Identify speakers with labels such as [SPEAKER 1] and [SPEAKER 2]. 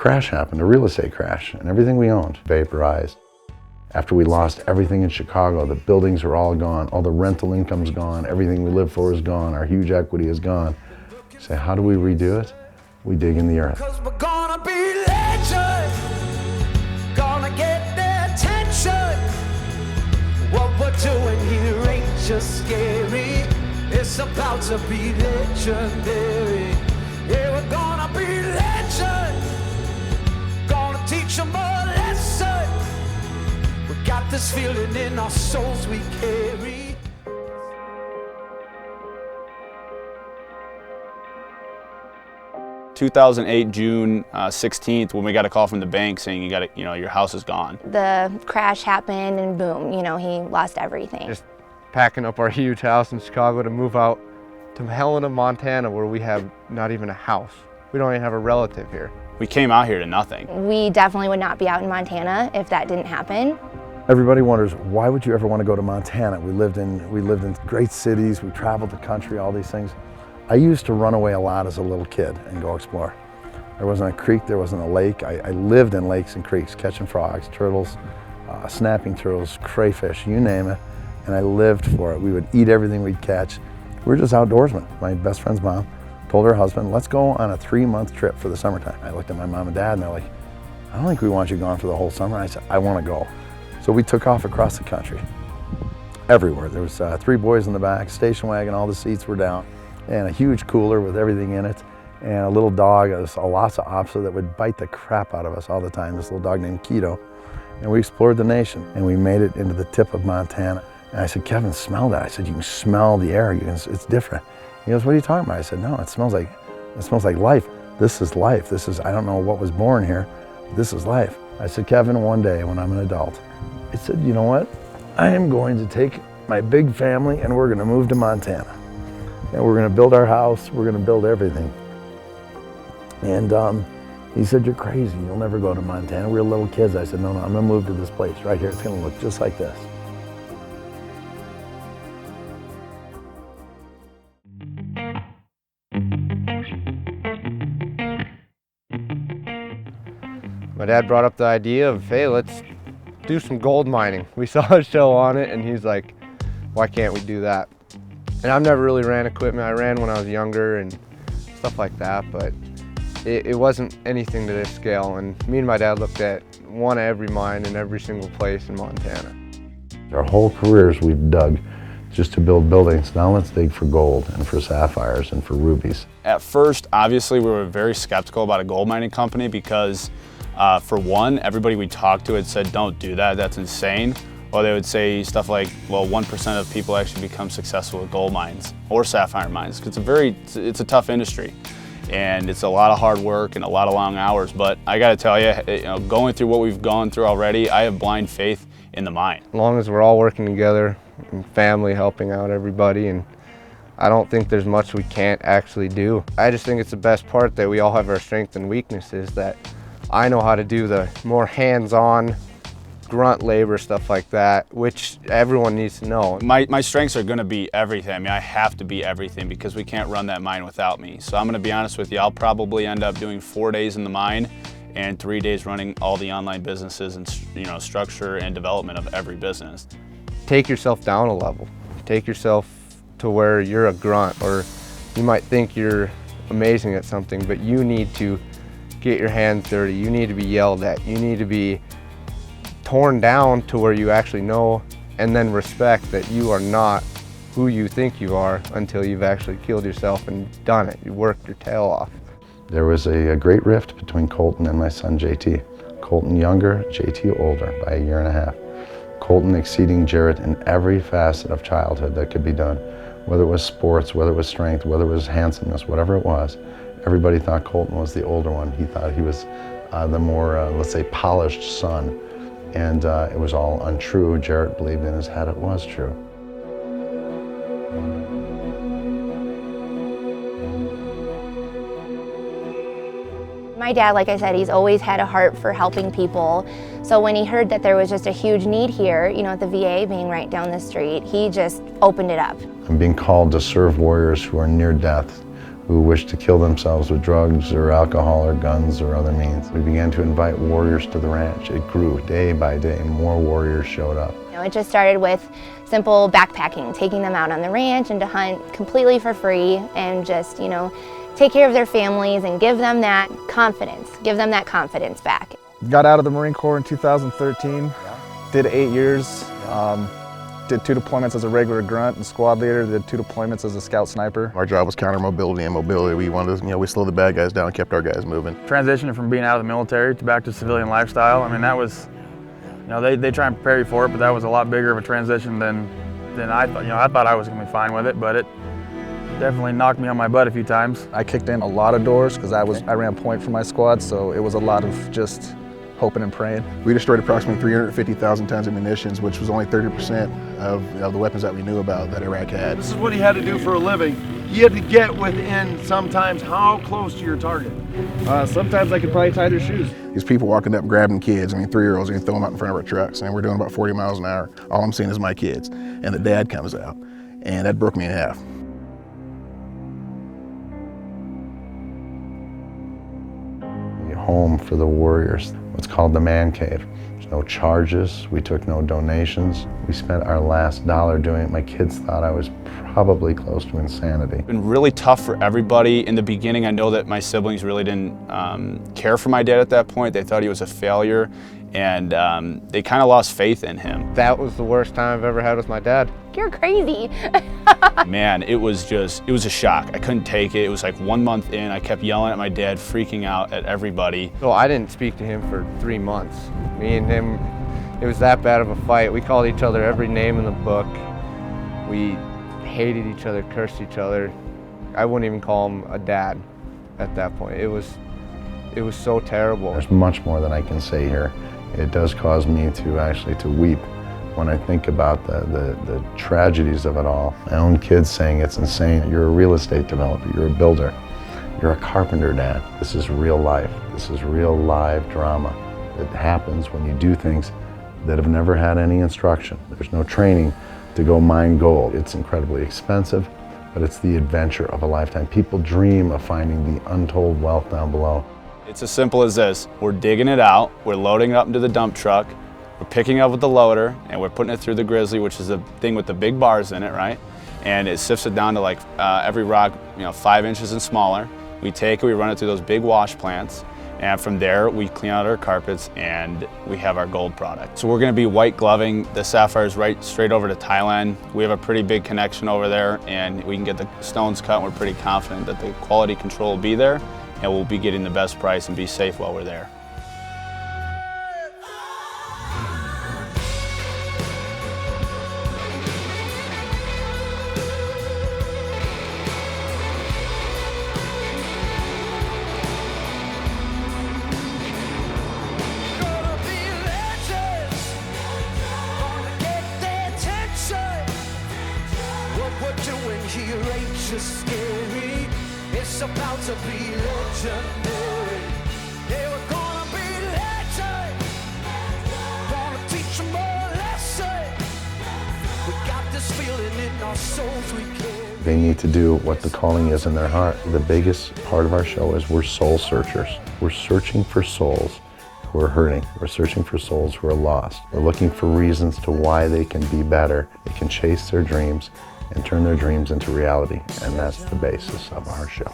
[SPEAKER 1] crash happened, a real estate crash, and everything we owned vaporized. After we lost everything in Chicago, the buildings are all gone, all the rental income's gone, everything we live for is gone, our huge equity is gone. You say, how do we redo it? We dig in the earth.
[SPEAKER 2] 'Cause we're gonna be legends, gonna get their attention. What we're doing here ain't just scary, it's about to be legendary. Yeah, we're gonna be legends, gonna teach them a lesson. We got this feeling in our souls we carry.
[SPEAKER 3] In 2008, June 16th, when we got a call from the bank saying your house is gone.
[SPEAKER 4] The crash happened and boom, he lost everything.
[SPEAKER 5] Just packing up our huge house in Chicago to move out to Helena, Montana, where we have not even a house. We don't even have a relative here.
[SPEAKER 3] We came out here to nothing.
[SPEAKER 4] We definitely would not be out in Montana if that didn't happen.
[SPEAKER 1] Everybody wonders, why would you ever want to go to Montana? We lived in great cities, we traveled the country, all these things. I used to run away a lot as a little kid and go explore. There wasn't a creek, there wasn't a lake. I lived in lakes and creeks, catching frogs, turtles, snapping turtles, crayfish, you name it, and I lived for it. We would eat everything we'd catch. We were just outdoorsmen. My best friend's mom told her husband, let's go on a 3-month trip for the summertime. I looked at my mom and dad and they're like, I don't think we want you gone for the whole summer. I said, I want to go. So we took off across the country, everywhere. There was 3 boys in the back, station wagon, all the seats were down, and a huge cooler with everything in it, and a little dog, a Lhasa Apso that would bite the crap out of us all the time, this little dog named Keto. And we explored the nation, and we made it into the tip of Montana. And I said, Kevin, smell that. I said, you can smell the air, it's different. He goes, what are you talking about? I said, no, it smells like life. This is life. I don't know what was born here, but this is life. I said, Kevin, one day when I'm an adult, I said, you know what? I am going to take my big family and we're gonna move to Montana. And we're gonna build our house, we're gonna build everything. And he said, you're crazy, you'll never go to Montana. We were little kids. I said, no, I'm gonna move to this place right here. It's gonna look just like this.
[SPEAKER 5] My dad brought up the idea of, hey, let's do some gold mining. We saw a show on it and he's like, why can't we do that? And I've never really ran equipment. I ran when I was younger and stuff like that, but it wasn't anything to this scale. And me and my dad looked at one of every mine in every single place in Montana.
[SPEAKER 1] Our whole careers we've dug just to build buildings. Now let's dig for gold and for sapphires and for rubies.
[SPEAKER 3] At first, obviously, we were very skeptical about a gold mining company because for one, everybody we talked to had said, don't do that, that's insane. Or they would say stuff like, well, 1% of people actually become successful with gold mines or sapphire mines. It's a tough industry. And it's a lot of hard work and a lot of long hours. But I gotta tell you, going through what we've gone through already, I have blind faith in the mine.
[SPEAKER 5] As long as we're all working together, and family helping out everybody, and I don't think there's much we can't actually do. I just think it's the best part that we all have our strengths and weaknesses, that I know how to do the more hands-on grunt labor, stuff like that, which everyone needs to know.
[SPEAKER 3] My strengths are gonna be everything. I mean, I have to be everything because we can't run that mine without me. So I'm gonna be honest with you, I'll probably end up doing 4 days in the mine and 3 days running all the online businesses and structure and development of every business.
[SPEAKER 5] Take yourself down a level. Take yourself to where you're a grunt, or you might think you're amazing at something, but you need to get your hands dirty. You need to be yelled at. You need to be torn down to where you actually know and then respect that you are not who you think you are until you've actually killed yourself and done it. You worked your tail off.
[SPEAKER 1] There was a great rift between Colton and my son JT. Colton younger, JT older by 1.5 years. Colton exceeding Jarrett in every facet of childhood that could be done. Whether it was sports, whether it was strength, whether it was handsomeness, whatever it was. Everybody thought Colton was the older one. He thought he was the more, let's say, polished son. And it was all untrue. Jarrett believed in his head it was true.
[SPEAKER 4] My dad, like I said, he's always had a heart for helping people. So when he heard that there was just a huge need here, at the VA being right down the street, he just opened it up.
[SPEAKER 1] I'm being called to serve warriors who are near death, who wished to kill themselves with drugs or alcohol or guns or other means. We began to invite warriors to the ranch. It grew day by day, and more warriors showed up.
[SPEAKER 4] It just started with simple backpacking, taking them out on the ranch and to hunt completely for free and just, take care of their families and give them that confidence back.
[SPEAKER 6] Got out of the Marine Corps in 2013, did 8 years, did 2 deployments as a regular grunt and squad leader, did 2 deployments as a scout sniper.
[SPEAKER 7] Our job was counter mobility and mobility. We wanted to, we slowed the bad guys down and kept our guys moving.
[SPEAKER 6] Transitioning from being out of the military to back to civilian lifestyle, I mean, that was, they try and prepare you for it, but that was a lot bigger of a transition than I thought. I thought I was going to be fine with it, but it definitely knocked me on my butt a few times. I kicked in a lot of doors because I ran point for my squad, so it was a lot of just hoping and praying.
[SPEAKER 7] We destroyed approximately 350,000 tons of munitions, which was only 30% of the weapons that we knew about that Iraq had.
[SPEAKER 8] This is what he had to do for a living. He had to get within sometimes how close to your target?
[SPEAKER 6] Sometimes I could probably tie their shoes.
[SPEAKER 7] These people walking up grabbing kids, 3-year-olds, and throw them out in front of our trucks, and we're doing about 40 miles an hour. All I'm seeing is my kids, and the dad comes out, and that broke me in half.
[SPEAKER 1] Home for the warriors, what's called the man cave. There's no charges, we took no donations. We spent our last dollar doing it. My kids thought I was probably close to insanity.
[SPEAKER 3] It's been really tough for everybody. In the beginning, I know that my siblings really didn't care for my dad at that point. They thought he was a failure, and they kind of lost faith in him.
[SPEAKER 5] That was the worst time I've ever had with my dad.
[SPEAKER 4] You're crazy.
[SPEAKER 3] Man, it was a shock. I couldn't take it. It was like 1 month in, I kept yelling at my dad, freaking out at everybody.
[SPEAKER 5] So I didn't speak to him for 3 months. Me and him, it was that bad of a fight. We called each other every name in the book. We hated each other, cursed each other. I wouldn't even call him a dad at that point. It was so terrible.
[SPEAKER 1] There's much more than I can say here. It does cause me to weep when I think about the tragedies of it all. My own kids saying it's insane. You're a real estate developer, you're a builder, you're a carpenter, Dad. This is real life. This is real live drama that happens when you do things that have never had any instruction. There's no training to go mine gold. It's incredibly expensive, but it's the adventure of a lifetime. People dream of finding the untold wealth down below.
[SPEAKER 3] It's as simple as this. We're digging it out, we're loading it up into the dump truck, we're picking up with the loader, and we're putting it through the Grizzly, which is the thing with the big bars in it, right? And it sifts it down to like every rock, 5 inches and smaller. We take it, we run it through those big wash plants, and from there we clean out our carpets and we have our gold product. So we're gonna be white gloving the sapphires right straight over to Thailand. We have a pretty big connection over there, and we can get the stones cut, and we're pretty confident that the quality control will be there, and we'll be getting the best price and be safe while we're there.
[SPEAKER 2] Gonna be legends, gonna get their attention. What we're doing here ain't just scary, it's about to be legendary. Yeah, we're gonna be legends, gonna teach them a lesson. We got this feeling in our souls we carry.
[SPEAKER 1] They need to do what the calling is in their heart. The biggest part of our show is we're soul searchers. We're searching for souls who are hurting. We're searching for souls who are lost. We're looking for reasons to why they can be better. They can chase their dreams and turn their dreams into reality. And that's the basis of our show.